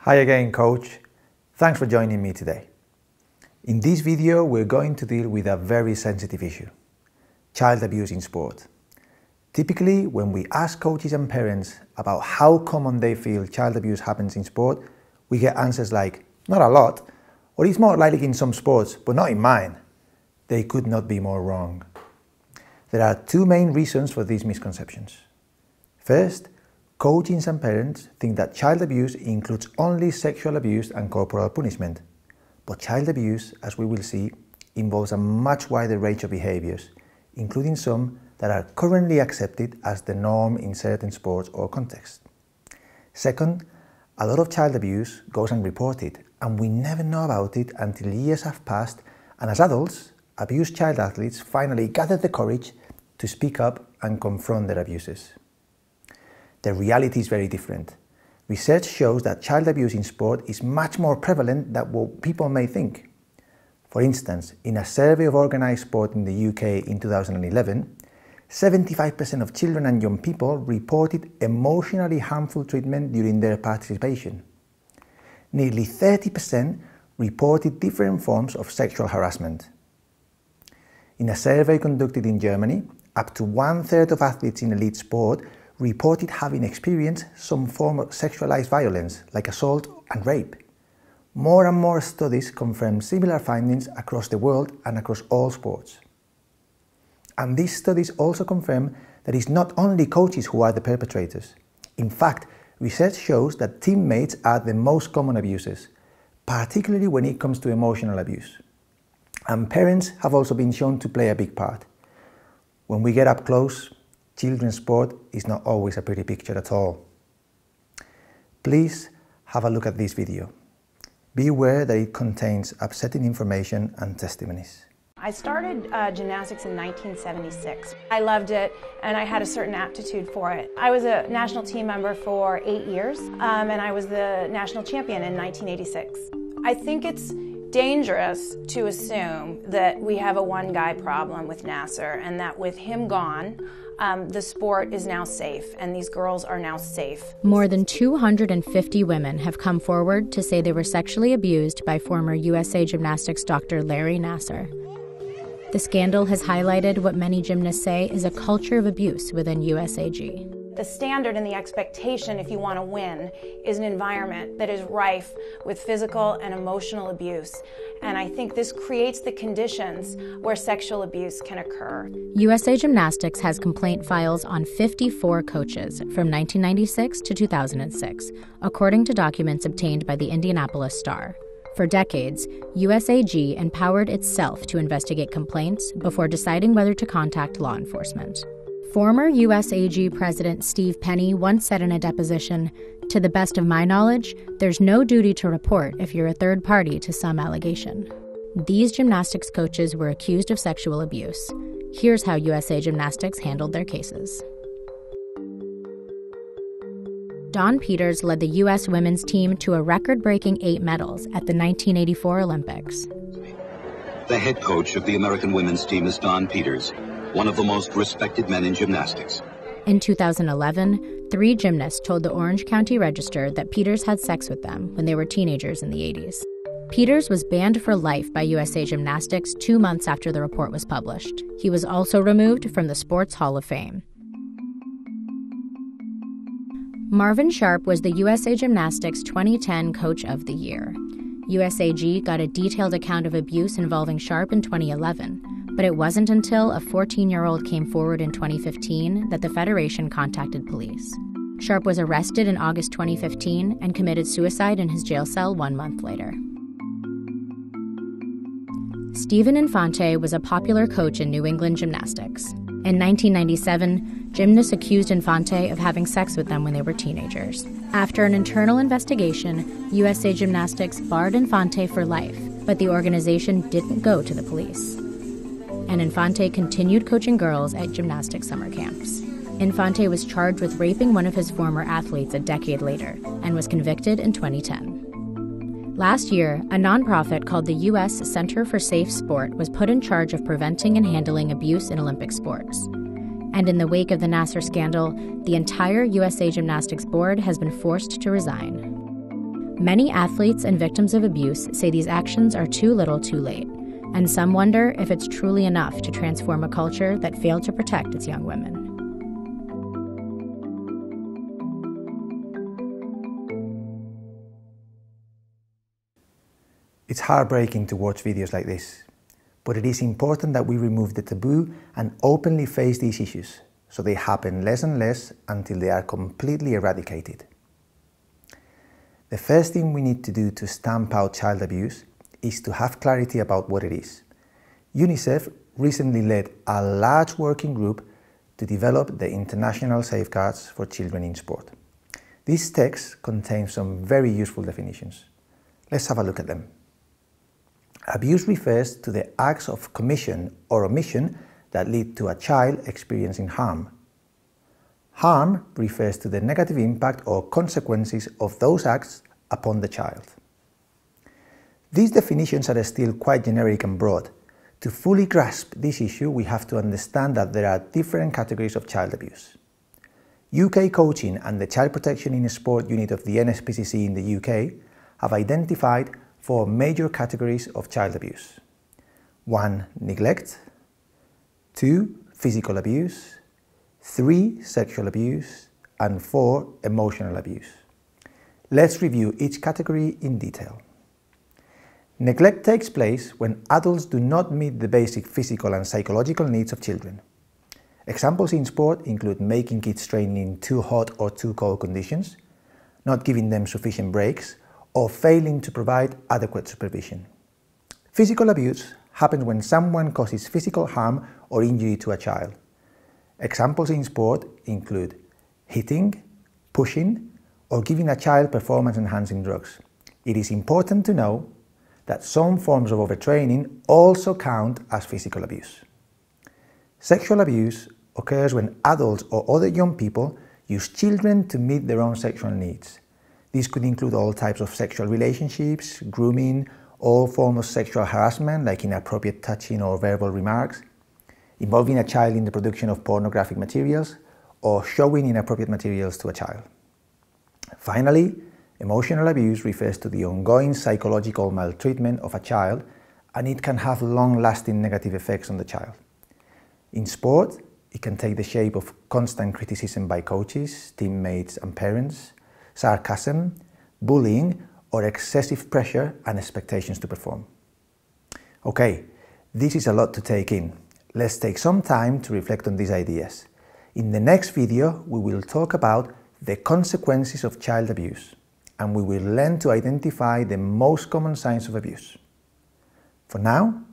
Hi again, Coach. Thanks for joining me today. In this video, we're going to deal with a very sensitive issue: child abuse in sport. Typically, when we ask coaches and parents about how common they feel child abuse happens in sport, we get answers like, not a lot, or it's more likely in some sports, but not in mine. They could not be more wrong. There are two main reasons for these misconceptions. First, coaches and parents think that child abuse includes only sexual abuse and corporal punishment. But child abuse, as we will see, involves a much wider range of behaviors, including some that are currently accepted as the norm in certain sports or contexts. Second, a lot of child abuse goes unreported, and we never know about it until years have passed, and as adults, abused child athletes finally gather the courage to speak up and confront their abuses. The reality is very different. Research shows that child abuse in sport is much more prevalent than what people may think. For instance, in a survey of organised sport in the UK in 2011, 75% of children and young people reported emotionally harmful treatment during their participation. Nearly 30% reported different forms of sexual harassment. In a survey conducted in Germany, up to 1/3 of athletes in elite sport reported having experienced some form of sexualized violence, like assault and rape. More and more studies confirm similar findings across the world and across all sports. And these studies also confirm that it's not only coaches who are the perpetrators. In fact, research shows that teammates are the most common abusers, particularly when it comes to emotional abuse. And parents have also been shown to play a big part. When we get up close, children's sport is not always a pretty picture at all. Please have a look at this video. Be aware that it contains upsetting information and testimonies. I started gymnastics in 1976. I loved it and I had a certain aptitude for it. I was a national team member for 8 years and I was the national champion in 1986. I think it's dangerous to assume that we have a one-guy problem with Nasser and that with him gone, the sport is now safe and these girls are now safe. More than 250 women have come forward to say they were sexually abused by former USA Gymnastics Dr. Larry Nasser. The scandal has highlighted what many gymnasts say is a culture of abuse within USAG. The standard and the expectation, if you want to win, is an environment that is rife with physical and emotional abuse. And I think this creates the conditions where sexual abuse can occur. USA Gymnastics has complaint files on 54 coaches from 1996 to 2006, according to documents obtained by the Indianapolis Star. For decades, USAG empowered itself to investigate complaints before deciding whether to contact law enforcement. Former USAG President Steve Penny once said in a deposition, "To the best of my knowledge, there's no duty to report if you're a third party to some allegation." These gymnastics coaches were accused of sexual abuse. Here's how USA Gymnastics handled their cases. Dawn Peters led the U.S. women's team to a record-breaking 8 medals at the 1984 Olympics. The head coach of the American women's team is Dawn Peters, one of the most respected men in gymnastics. In 2011, 3 gymnasts told the Orange County Register that Peters had sex with them when they were teenagers in the 80s. Peters was banned for life by USA Gymnastics 2 months after the report was published. He was also removed from the Sports Hall of Fame. Marvin Sharp was the USA Gymnastics 2010 Coach of the Year. USAG got a detailed account of abuse involving Sharp in 2011, but it wasn't until a 14-year-old came forward in 2015 that the Federation contacted police. Sharp was arrested in August 2015 and committed suicide in his jail cell 1 month later. Stephen Infante was a popular coach in New England gymnastics. In 1997, gymnasts accused Infante of having sex with them when they were teenagers. After an internal investigation, USA Gymnastics barred Infante for life, but the organization didn't go to the police. And Infante continued coaching girls at gymnastics summer camps. Infante was charged with raping one of his former athletes a decade later and was convicted in 2010. Last year, a nonprofit called the U.S. Center for Safe Sport was put in charge of preventing and handling abuse in Olympic sports. And in the wake of the Nasser scandal, the entire USA Gymnastics board has been forced to resign. Many athletes and victims of abuse say these actions are too little too late, and some wonder if it's truly enough to transform a culture that failed to protect its young women. It's heartbreaking to watch videos like this, but it is important that we remove the taboo and openly face these issues, so they happen less and less until they are completely eradicated. The first thing we need to do to stamp out child abuse is to have clarity about what it is. UNICEF recently led a large working group to develop the International Safeguards for Children in Sport. This text contains some very useful definitions. Let's have a look at them. Abuse refers to the acts of commission or omission that lead to a child experiencing harm. Harm refers to the negative impact or consequences of those acts upon the child. These definitions are still quite generic and broad. To fully grasp this issue, we have to understand that there are different categories of child abuse. UK Coaching and the Child Protection in Sport unit of the NSPCC in the UK have identified 4 major categories of child abuse. 1. Neglect. 2. Physical abuse. 3. Sexual abuse. And 4. Emotional abuse. Let's review each category in detail. Neglect takes place when adults do not meet the basic physical and psychological needs of children. Examples in sport include making kids train in too hot or too cold conditions, not giving them sufficient breaks, or failing to provide adequate supervision. Physical abuse happens when someone causes physical harm or injury to a child. Examples in sport include hitting, pushing, or giving a child performance-enhancing drugs. It is important to know that some forms of overtraining also count as physical abuse. Sexual abuse occurs when adults or other young people use children to meet their own sexual needs. This could include all types of sexual relationships, grooming, all forms of sexual harassment like inappropriate touching or verbal remarks, involving a child in the production of pornographic materials, or showing inappropriate materials to a child. Finally, emotional abuse refers to the ongoing psychological maltreatment of a child, and it can have long-lasting negative effects on the child. In sport, it can take the shape of constant criticism by coaches, teammates and parents, sarcasm, bullying, or excessive pressure and expectations to perform. Okay, this is a lot to take in. Let's take some time to reflect on these ideas. In the next video, we will talk about the consequences of child abuse, and we will learn to identify the most common signs of abuse. For now,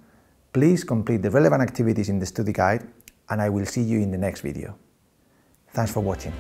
please complete the relevant activities in the study guide, and I will see you in the next video. Thanks for watching.